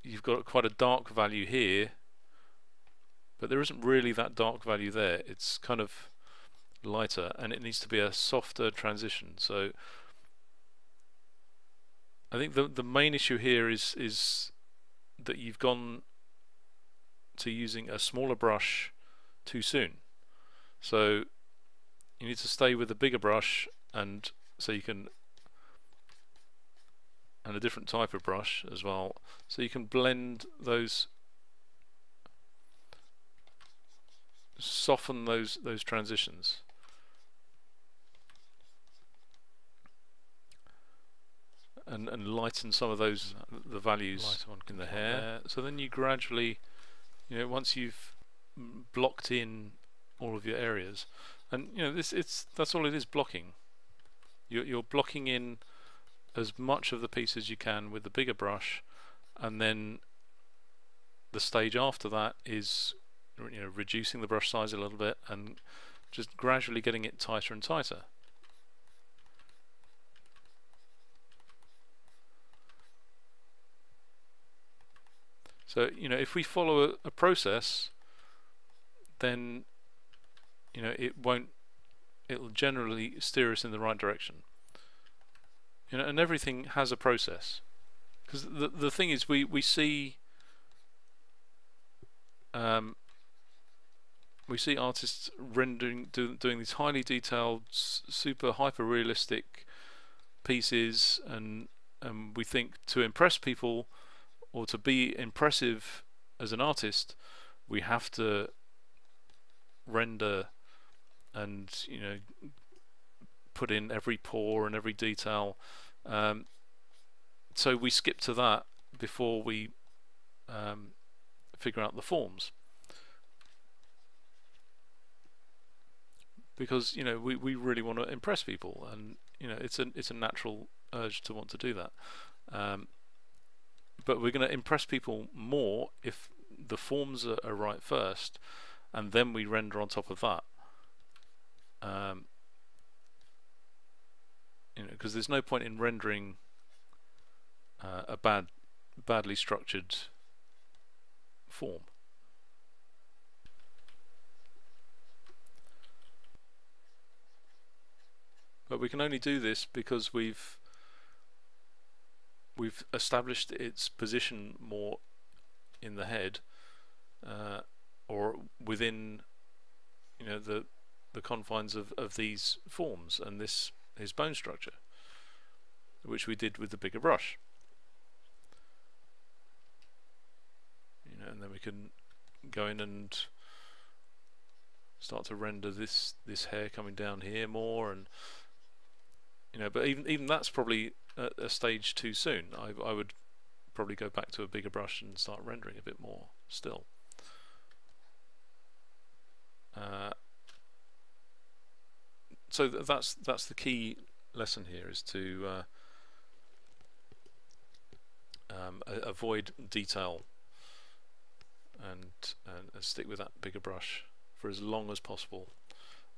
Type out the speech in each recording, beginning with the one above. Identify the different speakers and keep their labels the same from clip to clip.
Speaker 1: you've got quite a dark value here, but there isn't really that dark value there. It's kind of lighter, and it needs to be a softer transition. So I think the main issue here is that you've gone to using a smaller brush too soon. So you need to stay with a bigger brush, and so you can, and a different type of brush as well, so you can blend those, soften those transitions. And lighten some of those, the values in the hair. So then you gradually, once you've blocked in all of your areas, and that's all it is, blocking. You're blocking in as much of the piece as you can with the bigger brush, and then the stage after that is reducing the brush size a little bit and just gradually getting it tighter and tighter. So if we follow a process, then it'll generally steer us in the right direction. And everything has a process, because the thing is, we see artists rendering, doing these highly detailed, super hyper realistic pieces, and we think to impress people, or to be impressive as an artist, we have to render and put in every pore and every detail. So we skip to that before we figure out the forms, because we really want to impress people, and it's a natural urge to want to do that. But we're going to impress people more if the forms are right first, and then we render on top of that. Because there's no point in rendering a badly structured form. But we can only do this because we've established its position more in the head, or within the confines of these forms and his bone structure, which we did with the bigger brush. And then we can go in and start to render this hair coming down here more, and but even that's probably a stage too soon. I would probably go back to a bigger brush and start rendering a bit more still. So that's the key lesson here, is to avoid detail and stick with that bigger brush for as long as possible,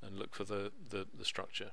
Speaker 1: and look for the structure.